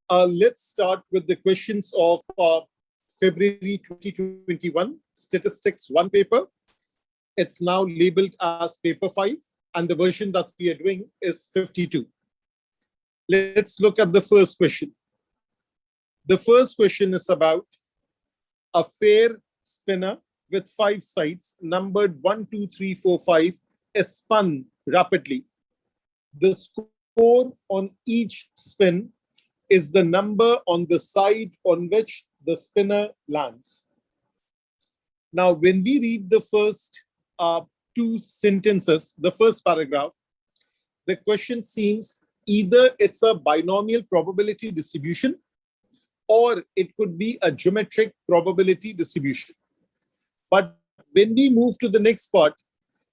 Let's start with the questions of February 2021 Statistics 1 paper. It's now labeled as paper 5, and the version that we are doing is 52. Let's look at the first question. The first question is about a fair spinner with 5 sides numbered 1, 2, 3, 4, 5 is spun rapidly. The score on each spin is the number on the side on which the spinner lands. Now, when we read the first 2 sentences, the first paragraph, the question seems either it's a binomial probability distribution or it could be a geometric probability distribution. But when we move to the next part,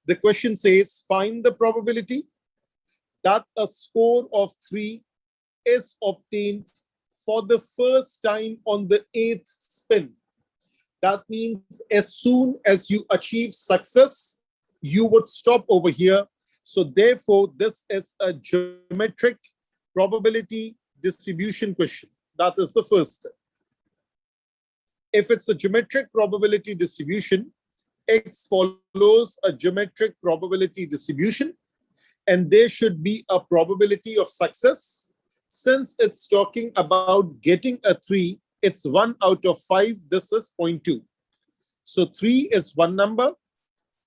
the question says, find the probability that a score of 3 is obtained for the first time on the 8th spin. That means as soon as you achieve success, you would stop over here. So therefore, this is a geometric probability distribution question. That is the first step. If it's a geometric probability distribution, X follows a geometric probability distribution, and there should be a probability of success. Since it's talking about getting a 3, it's 1 out of 5. This is 0.2. So 3 is one number.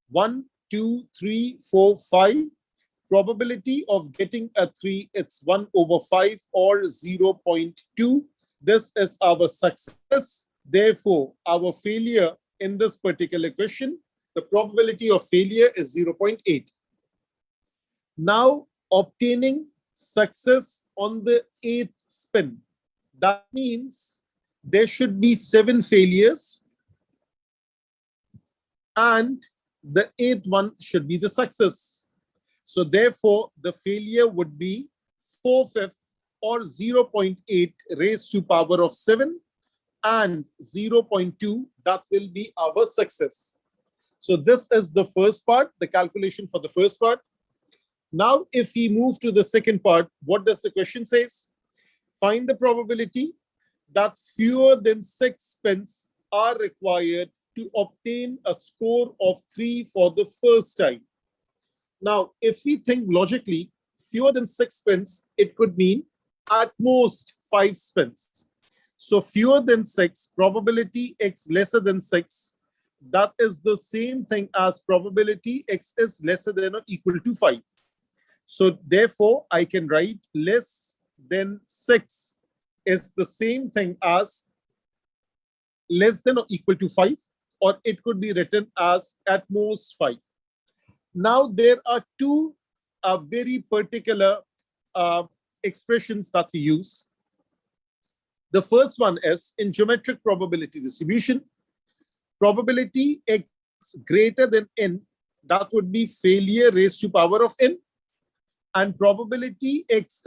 1, 2, 3, 4, 5. Probability of getting a 3, it's 1 over 5 or 0.2. This is our success. Therefore, our failure in this particular question, the probability of failure is 0.8. Now, obtaining success on the 8th spin. That means there should be 7 failures and the 8th one should be the success. So therefore, the failure would be 4/5 or 0.8 raised to power of 7 and 0.2, that will be our success. So this is the first part, the calculation for the first part. Now, if we move to the second part, what does the question say? Find the probability that fewer than 6 spins are required to obtain a score of 3 for the first time. Now, if we think logically, fewer than 6 spins, it could mean at most 5 spins. So fewer than 6, probability X lesser than 6, that is the same thing as probability X is lesser than or equal to 5. So therefore, I can write less than 6 is the same thing as less than or equal to 5, or it could be written as at most 5. Now, there are 2 very particular expressions that we use. The first one is in geometric probability distribution, probability X greater than n, that would be failure raised to power of n, and probability X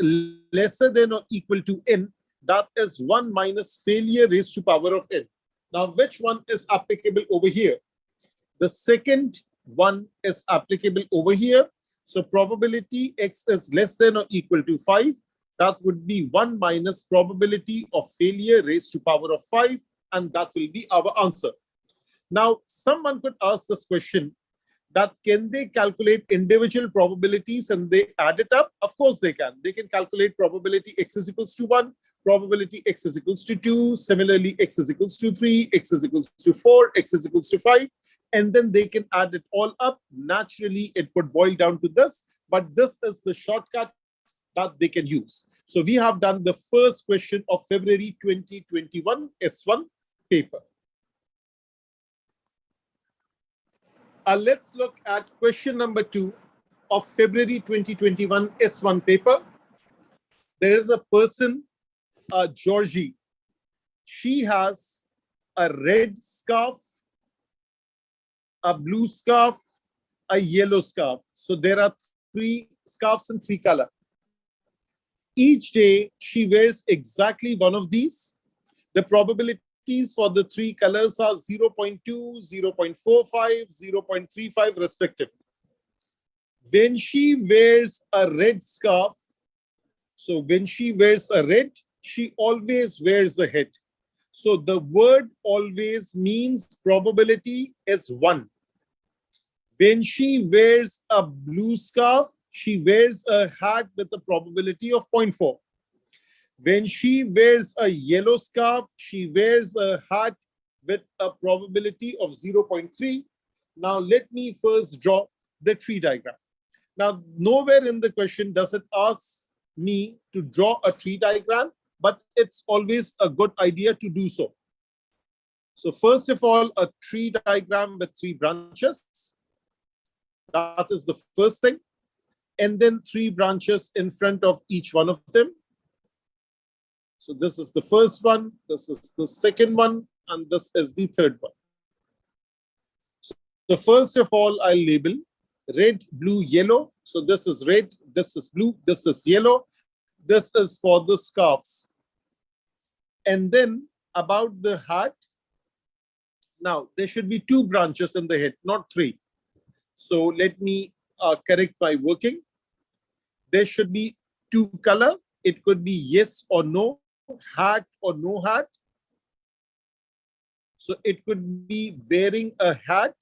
lesser than or equal to n, that is 1 minus failure raised to power of n. Now, which one is applicable over here? The second one is applicable over here. So probability X is less than or equal to 5. That would be 1 minus probability of failure raised to power of 5. And that will be our answer. Now, someone could ask this question that can they calculate individual probabilities and they add it up? Of course they can. They can calculate probability X is equals to 1, probability X is equals to 2, similarly X is equals to 3, X is equals to 4, X is equals to 5, and then they can add it all up. Naturally, it would boil down to this, but this is the shortcut that they can use. So we have done the first question of February 2021 S1 paper. Let's look at question number 2 of February 2021 S1 paper. There is a person, Georgie. She has a red scarf, a blue scarf, a yellow scarf. So there are 3 scarves in 3 colors. Each day, she wears exactly one of these. The probabilities for the 3 colors are 0.2, 0.45, 0.35 respectively. When she wears a red scarf, So when she wears a red, she always wears a hat. So the word always means probability is 1. When she wears a blue scarf, she wears a hat with a probability of 0.4. When she wears a yellow scarf, she wears a hat with a probability of 0.3. Now, let me first draw the tree diagram. Now, nowhere in the question does it ask me to draw a tree diagram, but it's always a good idea to do so. So first of all, a tree diagram with 3 branches. That is the first thing. And then 3 branches in front of each one of them. So this is the first one, this is the second one, and this is the third one. So first of all, I'll label red, blue, yellow. So this is red, this is blue, this is yellow. This is for the scarves. And then about the hat, now there should be 2 branches in the head, not 3. So let me correct my working. There should be 2 color. It could be yes or no, hat or no hat. So it could be wearing a hat,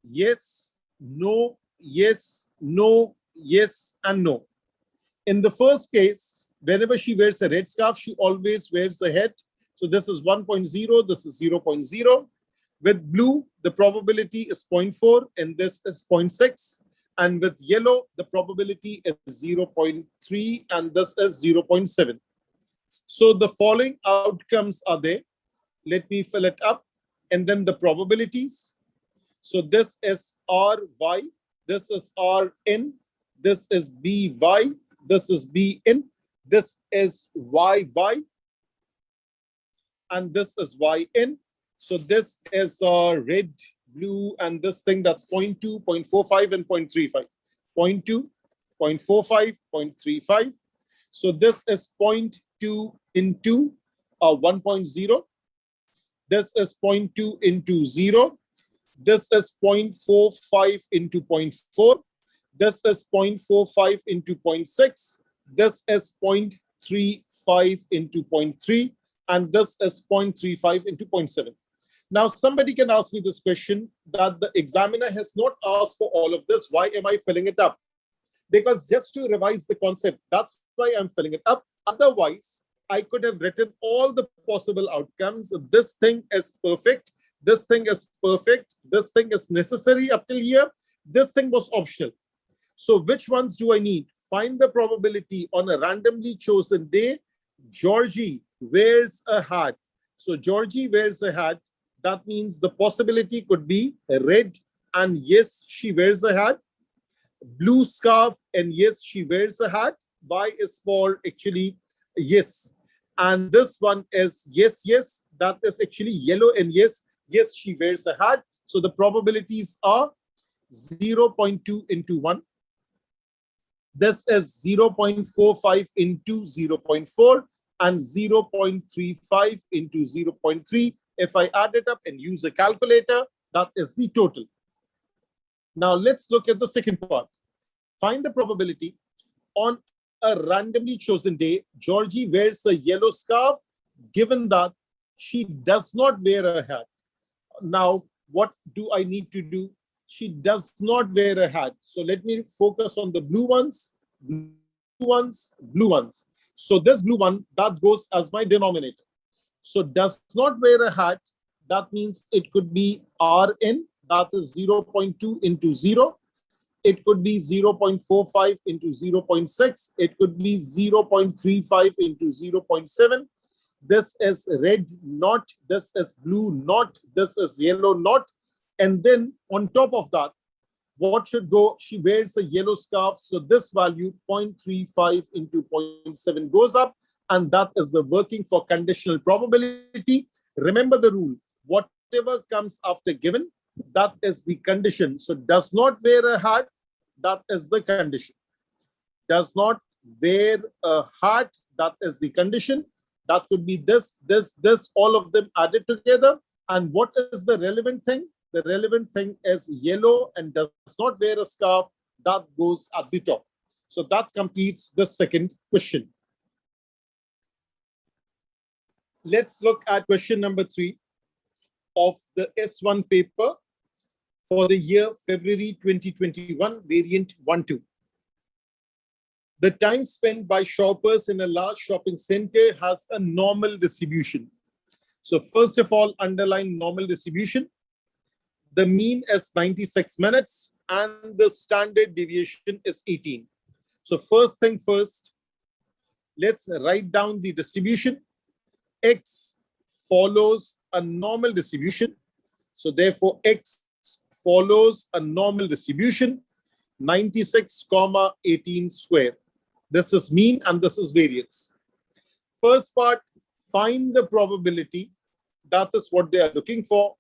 yes, no, yes, no, yes, and no. In the first case, whenever she wears a red scarf, she always wears a hat. So this is 1.0, this is 0.0. With blue, the probability is 0.4 and this is 0.6. And with yellow, the probability is 0.3 and this is 0.7. So the following outcomes are there. Let me fill it up. And then the probabilities. So this is RY, this is RN, this is BY, this is BN, this is YY, and this is YN. So this is red, blue, and this thing that's 0.2, 0.45, and 0.35. 0.2, 0.45, 0.35. So this is 0.2 into 1.0. This is 0.2 into 0. This is 0.45 into 0.4. This is 0.45 into 0.6. This is 0.35 into 0.3. And this is 0.35 into 0.7. Now, somebody can ask me this question that the examiner has not asked for all of this. Why am I filling it up? Because just to revise the concept, that's why I'm filling it up. Otherwise, I could have written all the possible outcomes. This thing is perfect. This thing is perfect. This thing is necessary up till here. This thing was optional. So which ones do I need? Find the probability on a randomly chosen day. Georgie wears a hat. So Georgie wears a hat. That means the possibility could be red, and yes, she wears a hat. Blue scarf, and yes, she wears a hat. Y is for actually yes. And this one is yes, yes. That is actually yellow, and yes, yes, she wears a hat. So the probabilities are 0.2 into 1. This is 0.45 into 0.4 and 0.35 into 0.3. If I add it up and use a calculator, that is the total. Now let's look at the second part. Find the probability on a randomly chosen day. Georgie wears a yellow scarf, given that she does not wear a hat. Now, what do I need to do? She does not wear a hat. So let me focus on the blue ones, blue ones, blue ones. So this blue one, that goes as my denominator. So does not wear a hat, that means it could be Rn, that is 0.2 into 0. It could be 0.45 into 0.6. It could be 0.35 into 0.7. This is red, not. This is blue, not. This is yellow, not. And then on top of that, what should go? She wears a yellow scarf. So this value 0.35 into 0.7 goes up. And that is the working for conditional probability. Remember the rule. Whatever comes after given, that is the condition. So does not wear a hat, that is the condition. Does not wear a hat, that is the condition. That could be this, this, this, all of them added together. And what is the relevant thing? The relevant thing is yellow and does not wear a scarf. That goes at the top. So that completes the second question. Let's look at question number 3 of the S1 paper for the year February 2021, variant 1-2. The time spent by shoppers in a large shopping center has a normal distribution. So first of all, underline normal distribution. The mean is 96 minutes and the standard deviation is 18. So first thing first, let's write down the distribution. X follows a normal distribution. So therefore, X follows a normal distribution, 96, 18 square. This is mean and this is variance. First part, find the probability. That is what they are looking for.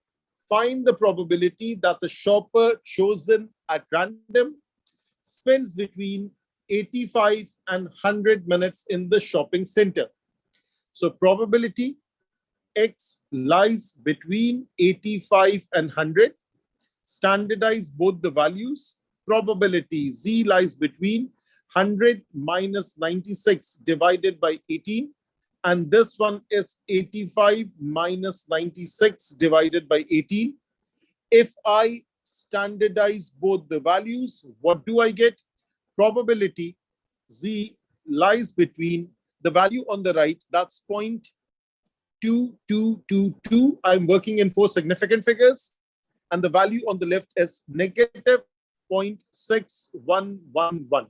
Find the probability that the shopper chosen at random spends between 85 and 100 minutes in the shopping center. So probability X lies between 85 and 100. Standardize both the values. Probability Z lies between 100 minus 96 divided by 18. And this one is 85 minus 96 divided by 18. If I standardize both the values, what do I get? Probability Z lies between the value on the right, that's 0.2222. I'm working in 4 significant figures. And the value on the left is negative 0.6111.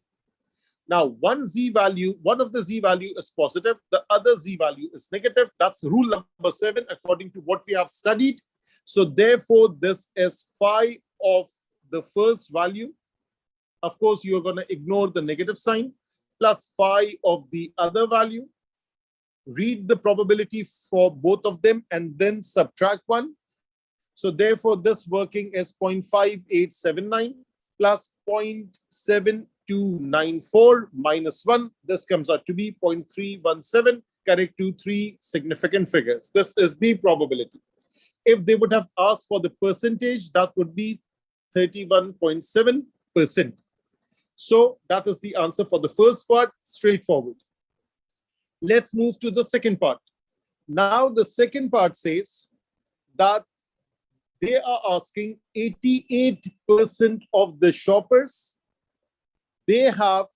Now, one of the Z value is positive, the other Z value is negative. That's rule number 7, according to what we have studied. So therefore, this is phi of the first value. Of course, you're going to ignore the negative sign, plus phi of the other value. Read the probability for both of them and then subtract 1. So therefore, this working is 0.5879 plus 0.7294 minus 1. This comes out to be 0.317, correct to 3 significant figures. This is the probability. If they would have asked for the percentage, that would be 31.7%. So that is the answer for the first part, straightforward. Let's move to the second part. Now, the second part says that they are asking 88% of the shoppers, they have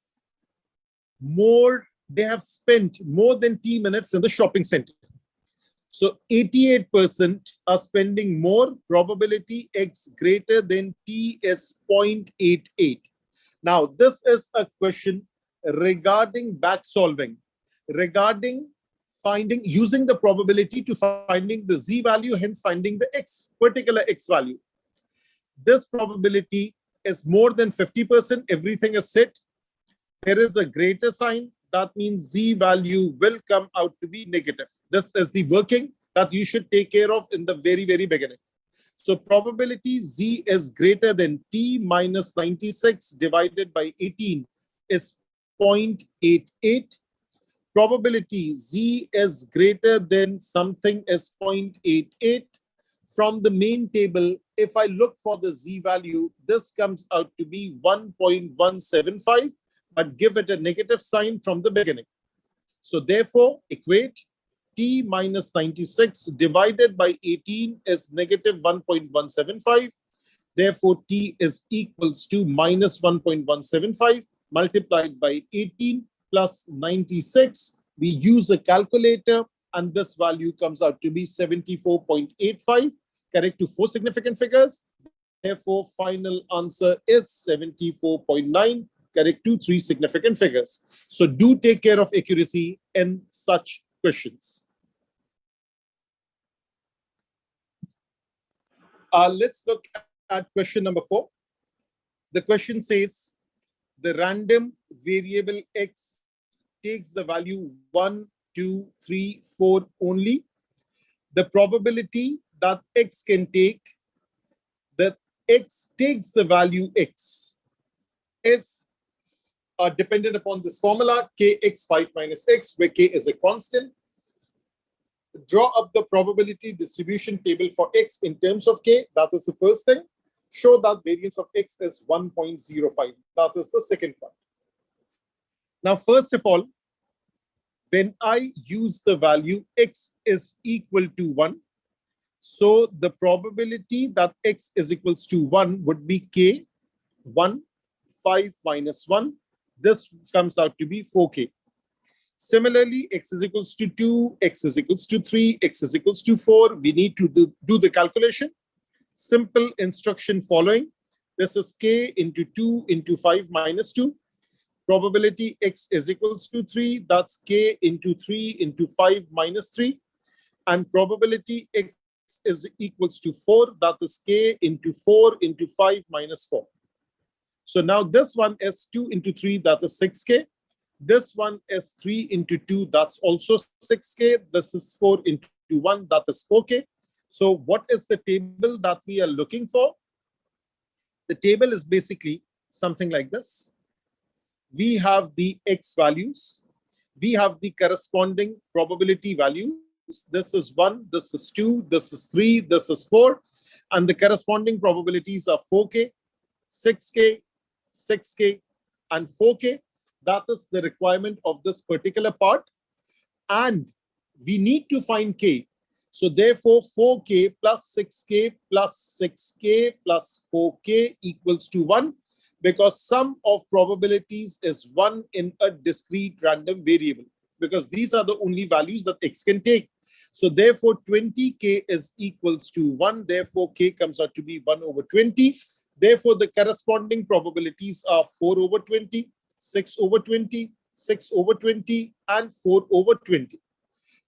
spent more than T minutes in the shopping center. So 88% are spending more. Probability X greater than T is 0.88. Now, this is a question regarding back solving, regarding using the probability to finding the Z value, hence finding the particular X value. This probability is more than 50%. Everything is set. There is a greater sign. That means Z value will come out to be negative. This is the working that you should take care of in the very, very beginning. So probability Z is greater than T minus 96 divided by 18 is 0.88. Probability Z is greater than something is 0.88. From the main table, if I look for the Z value, this comes out to be 1.175, but give it a negative sign from the beginning. So therefore, equate T minus 96 divided by 18 is negative 1.175. Therefore, T is equals to minus 1.175 multiplied by 18 plus 96. We use a calculator and this value comes out to be 74.85, correct to 4 significant figures. Therefore, final answer is 74.9, correct to 3 significant figures. So do take care of accuracy in such questions. Let's look at question number 4. The question says, the random variable X takes the value 1, 2, 3, 4 only. The probability that X can take, that X takes the value X is dependent upon this formula, Kx5 minus X, where K is a constant. Draw up the probability distribution table for X in terms of K. That is the first thing. Show that variance of X is 1.05. That is the second part. Now, first of all, when I use the value x is equal to 1, so the probability that x is equals to 1 would be k, 1, 5 minus 1. This comes out to be 4k. Similarly, x is equals to 2, x is equals to 3, x is equals to 4. We need to do the calculation. Simple instruction following. This is k into 2 into 5 minus 2. Probability x is equals to 3. That's k into 3 into 5 minus 3. And probability x is equals to 4. That is k into 4 into 5 minus 4. So now this one is 2 into 3. That is 6k. This one is 3 into 2. That's also 6k. This is 4 into 1. That is 4k. So what is the table that we are looking for? The table is basically something like this. We have the x values. We have the corresponding probability values. This is 1, this is 2, this is 3, this is 4. And the corresponding probabilities are 4k, 6k, 6k, and 4k. That is the requirement of this particular part. And we need to find k. So therefore, 4k plus 6k plus 6k plus 4k equals to 1, because sum of probabilities is 1 in a discrete random variable, because these are the only values that x can take. So therefore, 20k is equals to 1. Therefore, k comes out to be 1 over 20. Therefore, the corresponding probabilities are 4 over 20, 6 over 20, 6 over 20, and 4 over 20.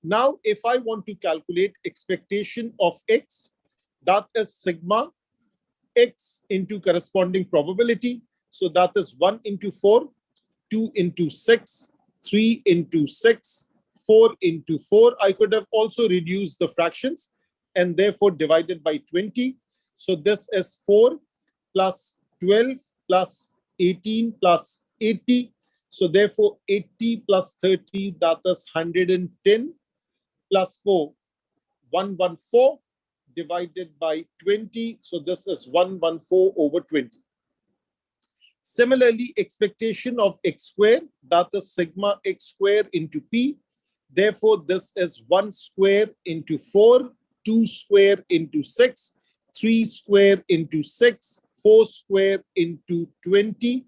Now, if I want to calculate expectation of x, that is sigma x into corresponding probability. So that is 1 into 4, 2 into 6, 3 into 6, 4 into 4. I could have also reduced the fractions and therefore divided by 20. So this is 4 plus 12 plus 18 plus 80. So therefore 80 plus 30, that is 110 plus 4, 114 divided by 20. So this is 114 over 20. Similarly, expectation of x square, that is sigma x square into p. Therefore, this is 1 square into 4, 2 square into 6, 3 square into 6, 4 square into 20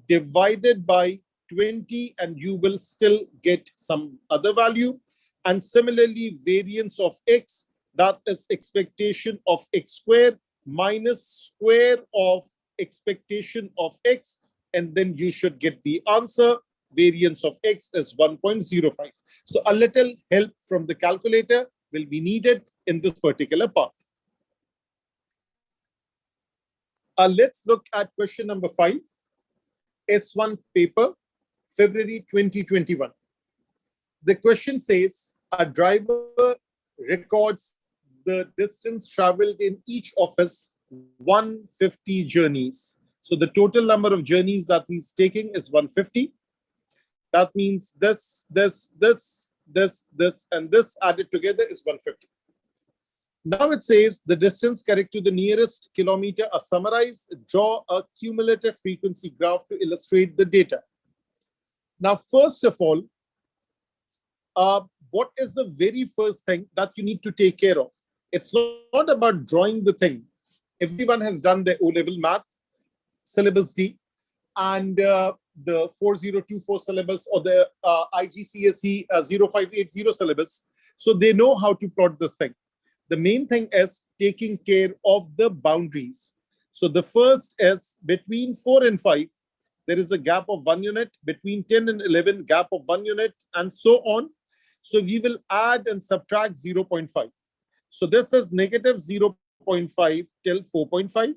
divided by 20, and you will still get some other value. And similarly, variance of x, that is expectation of x square minus square of expectation of x, and then you should get the answer. Variance of x is 1.05. So a little help from the calculator will be needed in this particular part. Let's look at question number 5. S1 paper, February 2021. The question says, a driver records the distance traveled in each of his 150 journeys. So the total number of journeys that he's taking is 150. That means this, and this added together is 150. Now it says the distance correct to the nearest kilometer are summarized. Draw a cumulative frequency graph to illustrate the data. Now, first of all, what is the very first thing that you need to take care of? It's not about drawing the thing. Everyone has done their O-level math, syllabus D, and the 4024 syllabus or the IGCSE 0580 syllabus. So they know how to plot this thing. The main thing is taking care of the boundaries. So the first is between 4 and 5, there is a gap of 1 unit. Between 10 and 11, gap of 1 unit, and so on. So we will add and subtract 0.5. So this is negative 0.5 till 4.5.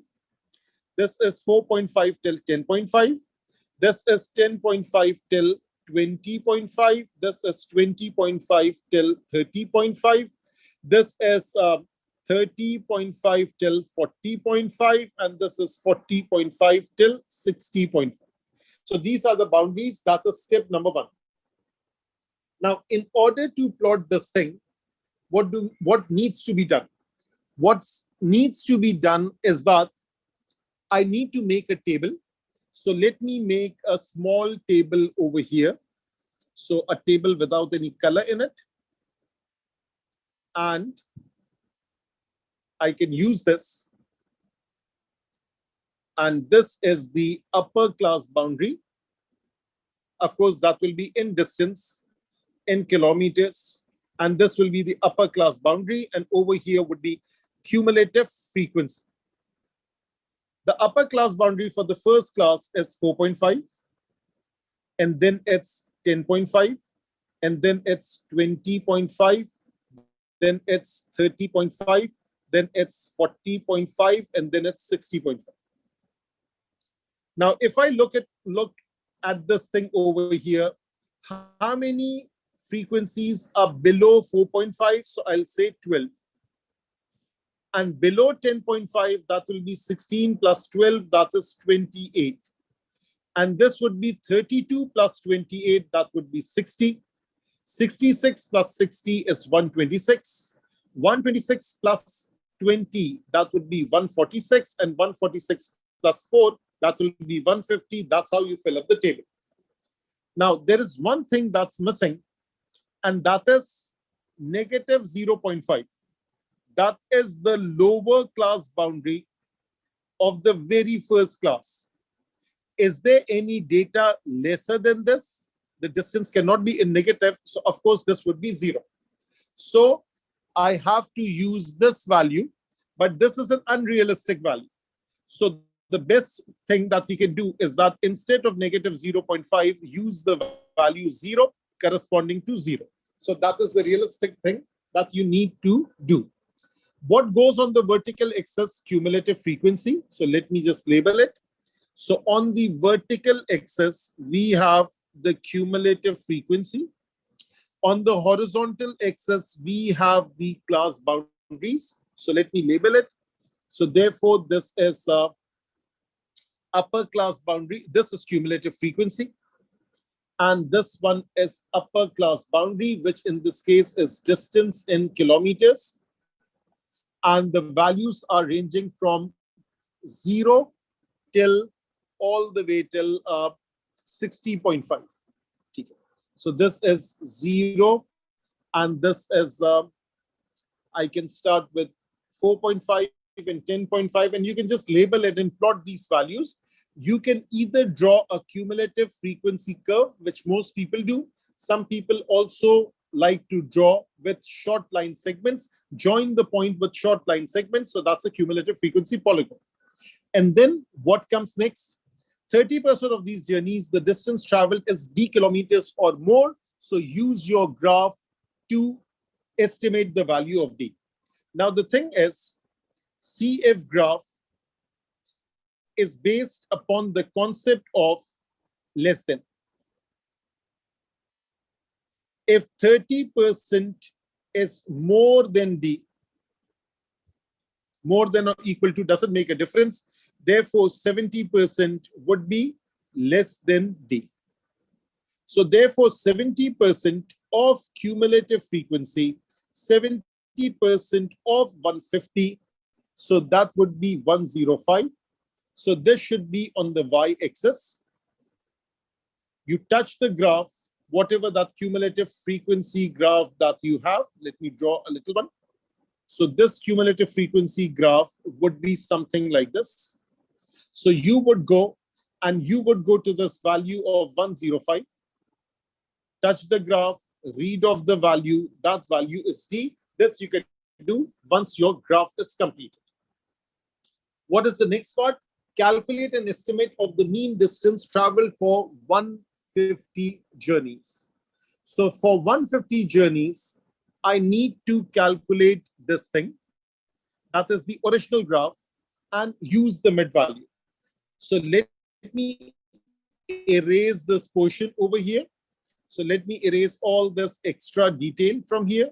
This is 4.5 till 10.5. This is 10.5 till 20.5. This is 20.5 till 30.5. This is 30.5 till 40.5. And this is 40.5 till 60.5. So these are the boundaries. That is step number 1. Now, in order to plot this thing, what needs to be done? What needs to be done is that I need to make a table. So let me make a small table over here. So a table without any color in it. And I can use this. And this is the upper class boundary. Of course, that will be in distance, in kilometers. And this will be the upper class boundary. And over here would be cumulative frequency. The upper class boundary for the first class is 4.5. And then it's 10.5. And then it's 20.5. Then it's 30.5. Then it's 40.5. And then it's 60.5. Now, if I look at this thing over here, how many frequencies are below 4.5? So I'll say 12. And below 10.5, that will be 16 plus 12, that is 28. And this would be 32 plus 28, that would be 60. 66 plus 60 is 126. 126 plus 20, that would be 146. And 146 plus 4, that will be 150. That's how you fill up the table. Now, there is one thing that's missing, and that is negative 0.5. That is the lower class boundary of the very first class. Is there any data lesser than this? The distance cannot be in negative. So, of course, this would be 0. So, I have to use this value, but this is an unrealistic value. So, the best thing that we can do is that instead of negative 0.5, use the value 0 corresponding to 0. So, that is the realistic thing that you need to do. What goes on the vertical axis? Cumulative frequency. So let me just label it. So on the vertical axis, we have the cumulative frequency. On the horizontal axis, we have the class boundaries. So let me label it. So therefore, this is upper class boundary. This is cumulative frequency. And this one is upper class boundary, which in this case is distance in kilometers. And the values are ranging from 0 till all the way till 60.5. So this is 0, and this is, I can start with 4.5 and 10.5, and you can just label it and plot these values. You can either draw a cumulative frequency curve, which most people do. Some people also like to draw with short line segments, join the point with short line segments. So that's a cumulative frequency polygon. And then what comes next? 30% of these journeys, the distance traveled is d kilometers or more. So use your graph to estimate the value of d. Now the thing is, CF graph is based upon the concept of less than. If 30% is more than d, more than or equal to doesn't make a difference. Therefore, 70% would be less than d. So therefore, 70% of cumulative frequency, 70% of 150. So that would be 105. So this should be on the y-axis. You touch the graph, whatever that cumulative frequency graph that you have. Let me draw a little one. So this cumulative frequency graph would be something like this. So you would go and you would go to this value of 105, touch the graph, read off the value. That value is d. This you can do once your graph is completed. What is the next part? Calculate an estimate of the mean distance traveled for 150 journeys. So for 150 journeys, I need to calculate this thing. That is the original graph and use the mid value. So let me erase this portion over here. So let me erase all this extra detail from here.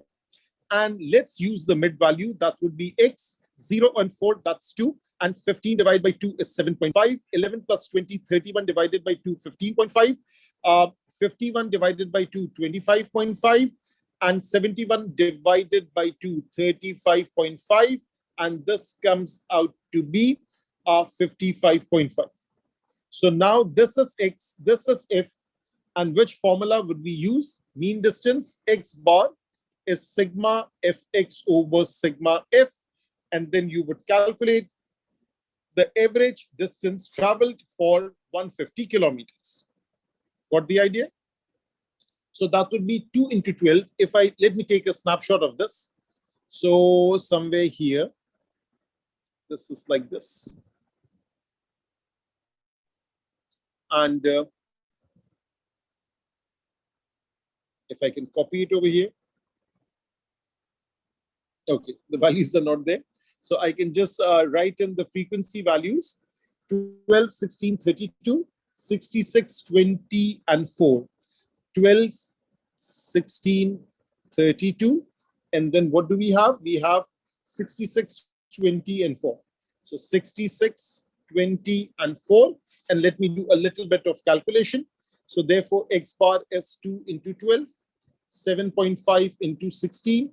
And let's use the mid value. That would be x, 0 and 4, that's 2. And 15 divided by 2 is 7.5. 11 plus 20, 31 divided by 2, 15.5. 51 divided by 2, 25.5. And 71 divided by 2, 35.5. And this comes out to be 55.5. So now this is x, this is f. And which formula would we use? Mean distance x bar is sigma fx over sigma f, and then you would calculate the average distance traveled for 150 kilometers. Got the idea? So that would be 2 into 12. Let me take a snapshot of this. So somewhere here, this is like this. And if I can copy it over here. Okay, the values are not there. So I can just write in the frequency values: 12, 16, 32, 66, 20, and 4. 12, 16, 32. And then what do we have? We have 66, 20, and 4. So 66, 20, and 4. And let me do a little bit of calculation. So therefore, x bar is 2 into 12, 7.5 into 16,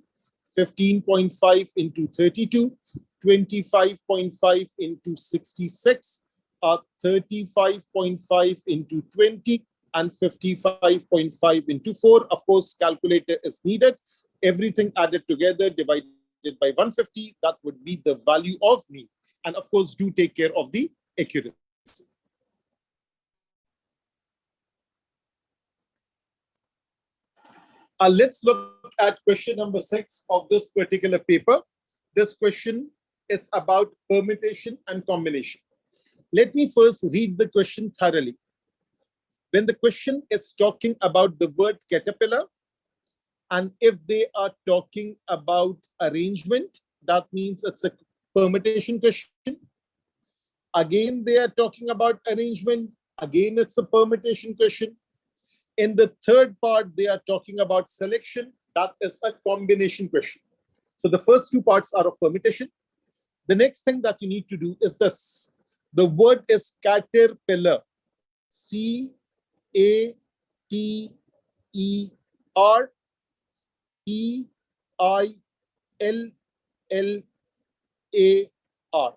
15.5 into 32, 25.5 into 66, 35.5 into 20, and 55.5 into 4. Of course, calculator is needed. Everything added together divided by 150, that would be the value of mean. And of course, do take care of the accuracy. Let's look at question number 6 of this particular paper. This question is about permutation and combination. Let me first read the question thoroughly. When the question is talking about the word caterpillar, and if they are talking about arrangement, that means it's a permutation question. Again, they are talking about arrangement. Again, it's a permutation question. In the third part, they are talking about selection. That is a combination question. So the first two parts are of permutation. The next thing that you need to do is this. The word is caterpillar. C-A-T-E-R-P-I-L-L-A-R.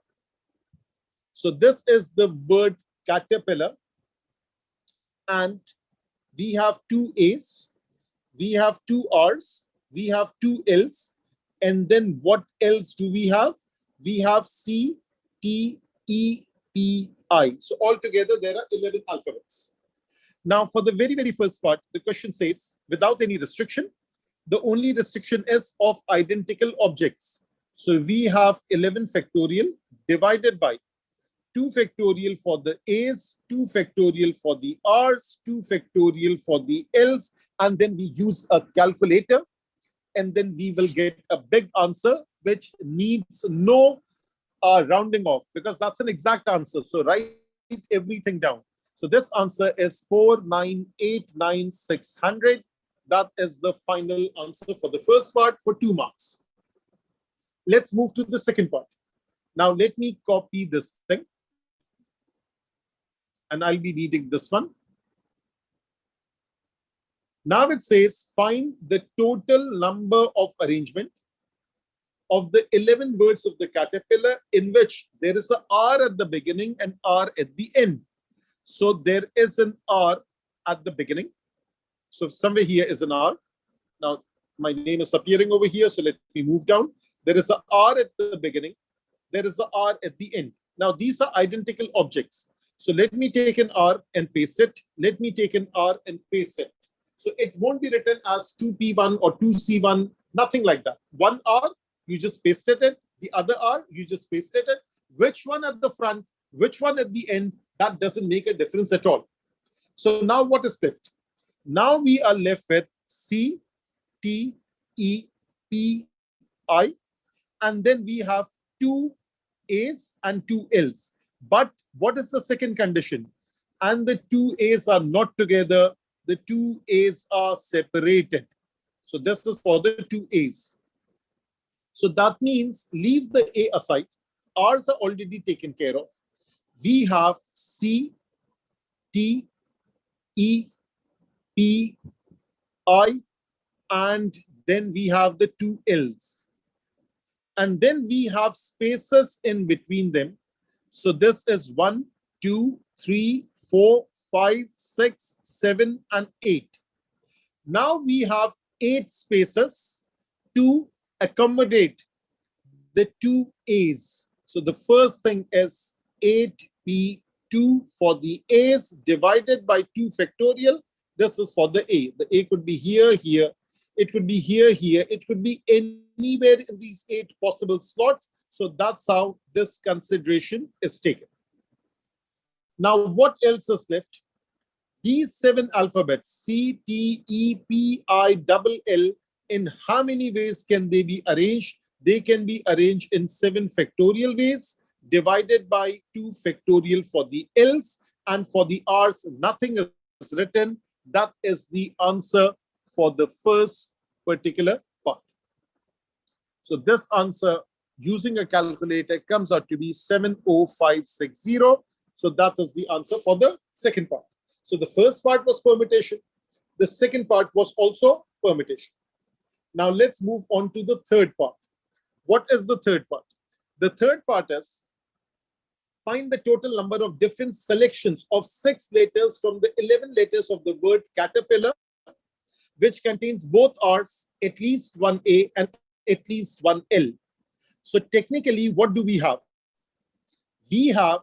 So this is the word caterpillar. And we have two A's, we have two R's, we have two L's, and then what else do we have? We have C, T, E, P, I. So altogether there are 11 alphabets. Now for the very, very first part, the question says, without any restriction, the only restriction is of identical objects. So we have 11 factorial divided by 2 factorial for the A's, 2 factorial for the R's, 2 factorial for the L's, and then we use a calculator, and then we will get a big answer which needs no rounding off, because that's an exact answer. So write everything down. So this answer is 4989600. That is the final answer for the first part for 2 marks. Let's move to the second part. Now let me copy this thing, and I'll be reading this one. Now it says, find the total number of arrangement of the 11 words of the caterpillar in which there is an R at the beginning and R at the end. So there is an R at the beginning. So somewhere here is an R. Now my name is appearing over here, so let me move down. There is an R at the beginning. There is an R at the end. Now these are identical objects. So let me take an R and paste it. Let me take an R and paste it. So it won't be written as 2P1 or 2C1, nothing like that. One R, you just pasted it. The other R, you just pasted it. Which one at the front, which one at the end, that doesn't make a difference at all. So now what is left? Now we are left with C, T, E, P, I, and then we have 2 A's and 2 L's. But what is the second condition? And the 2 A's are not together. The 2 A's are separated. So this is for the 2 A's. So that means leave the A aside. R's are already taken care of. We have C, T, E, P, I, and then we have the 2 L's. And then we have spaces in between them. So this is 1, 2, 3, 4, 5, 6, 7, and 8. Now we have 8 spaces to accommodate the two A's. So the first thing is 8p2 for the A's divided by 2 factorial. This is for the A. The A could be here, here. It could be here, here. It could be anywhere in these 8 possible slots. So that's how this consideration is taken. Now, what else is left? These 7 alphabets, C, T, E, P, I, double L, in how many ways can they be arranged? They can be arranged in 7 factorial ways, divided by 2 factorial for the L's, and for the R's, nothing is written. That is the answer for the first particular part. So this answer, using a calculator, comes out to be 70560. So that is the answer for the second part. So the first part was permutation. The second part was also permutation. Now let's move on to the third part. What is the third part? The third part is find the total number of different selections of 6 letters from the 11 letters of the word caterpillar, which contains both R's, at least one A, and at least one L. So technically, what do we have? We have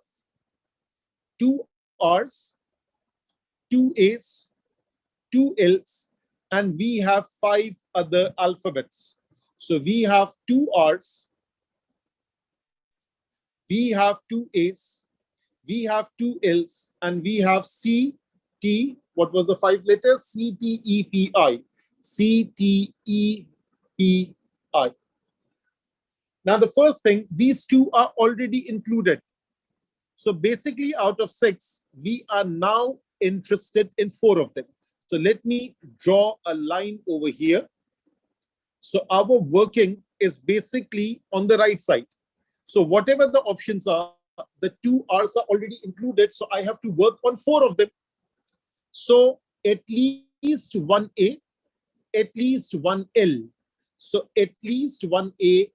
2 R's, 2 A's, 2 L's, and we have 5 other alphabets. So we have 2 R's, we have 2 A's, we have 2 L's, and we have C, T, what was the 5 letters? C, T, E, P, I. C, T, E, P, I. Now the first thing, these 2 are already included. So basically out of 6, we are now interested in 4 of them. So let me draw a line over here. So our working is basically on the right side. So whatever the options are, the 2 R's are already included. So I have to work on 4 of them. So at least one A, at least one L. So at least one A,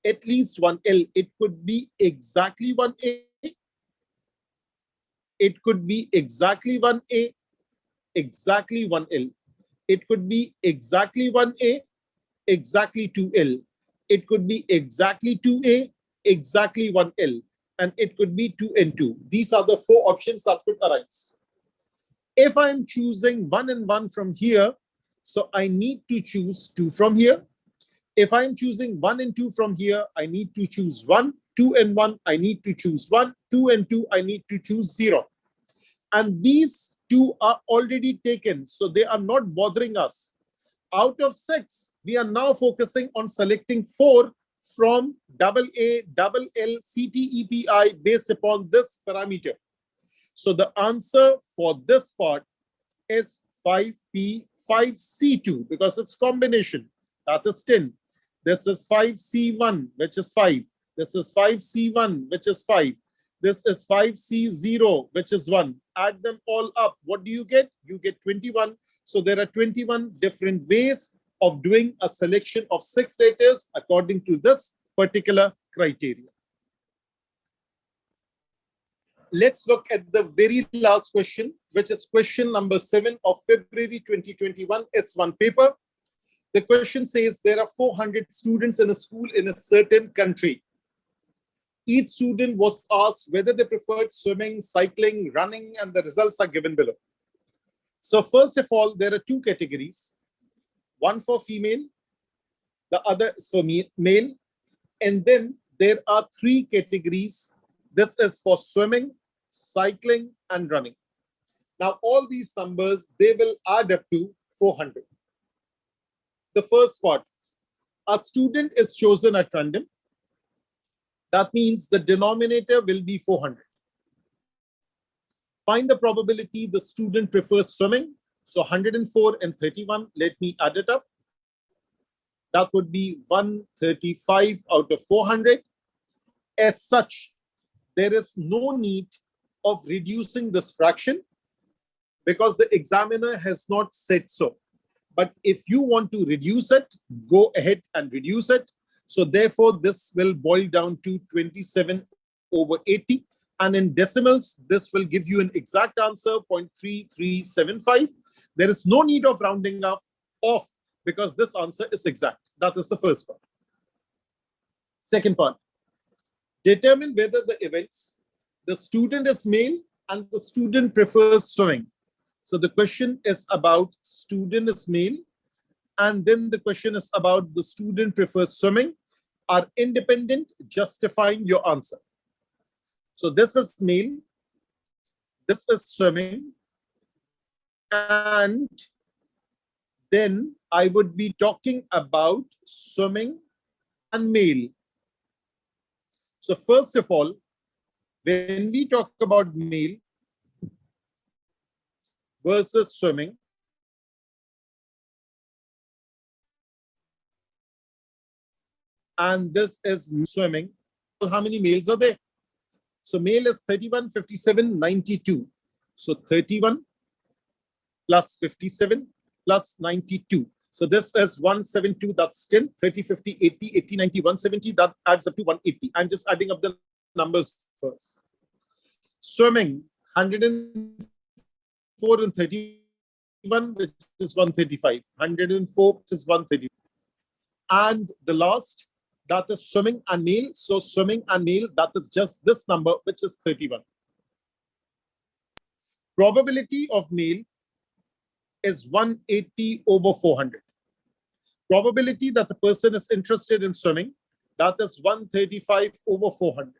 at least one L. It could be exactly one A. It could be exactly one A, exactly one L. It could be exactly one A, exactly 2L. It could be exactly 2A, exactly 1L. And it could be 2 and 2. These are the 4 options that could arise. If I'm choosing 1 and 1 from here, so I need to choose 2 from here. If I'm choosing 1 and 2 from here, I need to choose 1. 2 and 1, I need to choose 1. 2 and 2, I need to choose 0. And these 2 are already taken, so they are not bothering us. Out of 6, we are now focusing on selecting 4 from double A, double L, CTEPI based upon this parameter. So the answer for this part is 5P, 5C2, because it's combination. That is 10. This is 5C1, which is 5. This is 5C1, which is 5. This is 5C0, which is 1. Add them all up. What do you get? You get 21. So there are 21 different ways of doing a selection of 6 letters according to this particular criteria. Let's look at the very last question, which is question number 7 of February 2021 S1 paper. The question says there are 400 students in a school in a certain country. Each student was asked whether they preferred swimming, cycling, running, and the results are given below. So first of all, there are 2 categories. One for female, the other is for male. And then there are 3 categories. This is for swimming, cycling, and running. Now, all these numbers, they will add up to 400. The first part, a student is chosen at random. That means the denominator will be 400. Find the probability the student prefers swimming. So 104 and 31, let me add it up. That would be 135 out of 400. As such, there is no need of reducing this fraction because the examiner has not said so. But if you want to reduce it, go ahead and reduce it. So therefore, this will boil down to 27 over 80. And in decimals, this will give you an exact answer, 0.3375. There is no need of rounding off because this answer is exact. That is the first part. Second part, determine whether the events, the student is male and the student prefers swimming. So the question is about student is male, and then the question is about the student prefers swimming, are independent, justifying your answer. So this is male, this is swimming, and then I would be talking about swimming and male. So first of all, when we talk about male versus swimming, and this is swimming, how many males are there? So male is 31, 57, 92. So 31 plus 57 plus 92. So this is 172, that's 10, 30, 50, 80, 80, 90, 170, that adds up to 180. I'm just adding up the numbers first. Swimming, 104 and 31, which is 135. 104, which is 130. And the last, that is swimming and male. So swimming and male, that is just this number, which is 31. Probability of male is 180 over 400. Probability that the person is interested in swimming, that is 135 over 400.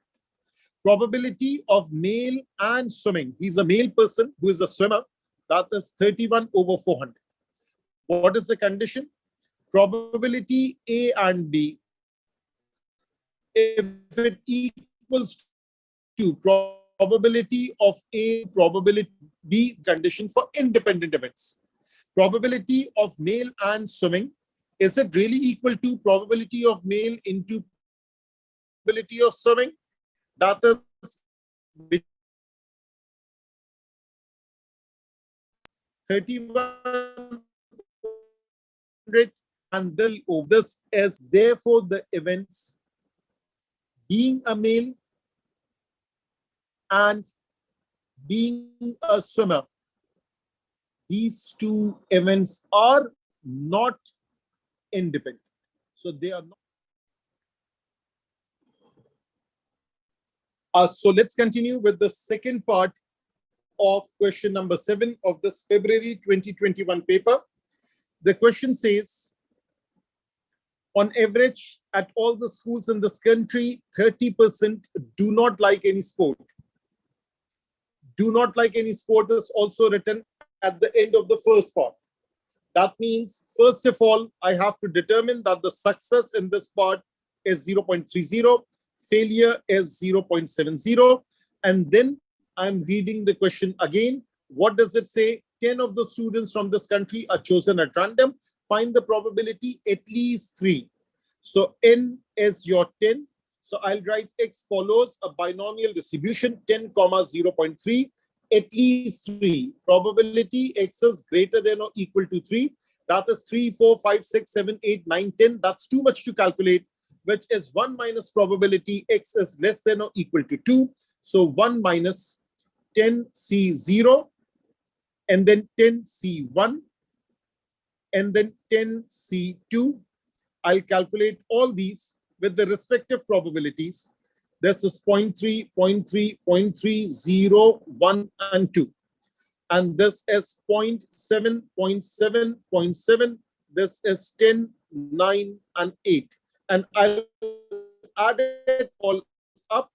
Probability of male and swimming, he's a male person who is a swimmer, that is 31 over 400. What is the condition? Probability A and B, if it equals to probability of A, probability B, condition for independent events. Probability of male and swimming, is it really equal to probability of male into probability of swimming? That is 31, and this is therefore the events being a male and being a swimmer. These two events are not independent. So they are not. So let's continue with the second part of question number 7 of this February 2021 paper. The question says, on average, at all the schools in this country, 30% do not like any sport. Do not like any sport is also written at the end of the first part. That means, first of all, I have to determine that the success in this part is 0.30, failure is 0.70, and then I'm reading the question again. What does it say? 10 of the students from this country are chosen at random. Find the probability at least 3. So n is your 10. So I'll write x follows a binomial distribution 10, 0.3. At least 3. Probability x is greater than or equal to 3. That is 3, 4, 5, 6, 7, 8, 9, 10. That's too much to calculate, which is 1 minus probability x is less than or equal to 2. So 1 minus 10C0, and then 10C1, and then 10C2. I'll calculate all these with the respective probabilities. This is 0.3, 0.3, 0.3, 0, 1, and 2. And this is 0.7, 0.7, 0.7. This is 10, 9, and 8. And I'll add it all up,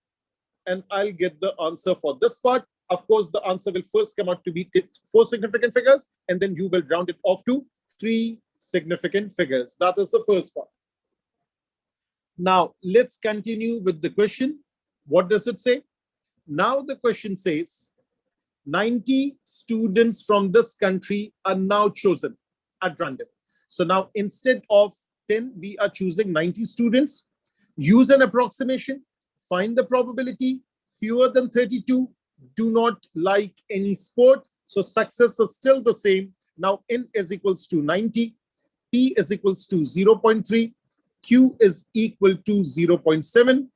and I'll get the answer for this part. Of course, the answer will first come out to be 4 significant figures, and then you will round it off to 3 significant figures. That is the first part. Now, let's continue with the question. What does it say? Now the question says, 90 students from this country are now chosen at random. So now instead of 10, we are choosing 90 students. Use an approximation. Find the probability. Fewer than 32 do not like any sport. So success is still the same. Now n is equals to 90. P is equals to 0.3. Q is equal to 0.7.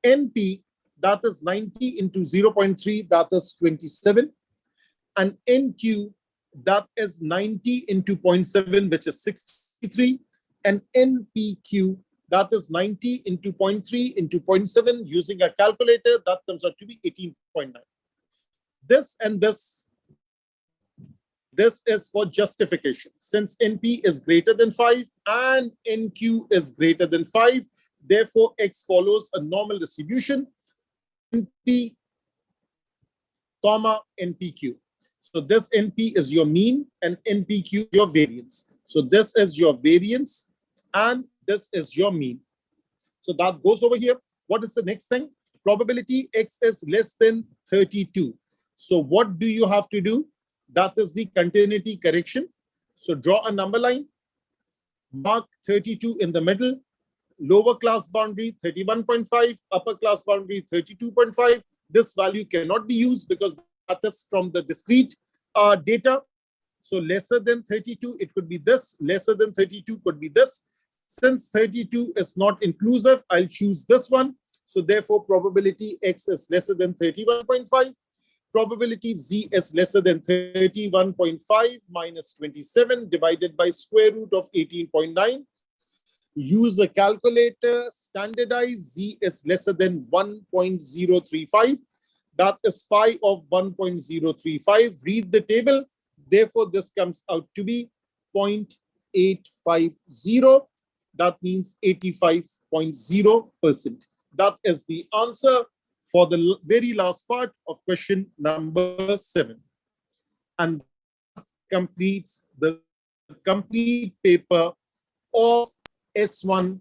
NP, that is 90 into 0.3, that is 27. And NQ, that is 90 into 0.7, which is 63. And NPQ, that is 90 into 0.3 into 0.7, using a calculator, that comes out to be 18.9. This and this is for justification. Since NP is greater than 5 and NQ is greater than 5, therefore X follows a normal distribution, NP, comma, NPQ. So this NP is your mean and NPQ your variance. So this is your variance and this is your mean. So that goes over here. What is the next thing? Probability X is less than 32. So what do you have to do? That is the continuity correction. So draw a number line, mark 32 in the middle, lower class boundary 31.5, upper class boundary 32.5. This value cannot be used because that is from the discrete data. So lesser than 32, it could be this. Lesser than 32 could be this. Since 32 is not inclusive, I'll choose this one. So therefore, probability X is lesser than 31.5. Probability Z is lesser than 31.5 minus 27 divided by square root of 18.9. Use a calculator, standardize. Z is lesser than 1.035. That is phi of 1.035. Read the table. Therefore, this comes out to be 0.850. That means 85.0%. That is the answer for the very last part of question number 7. And that completes the complete paper of S1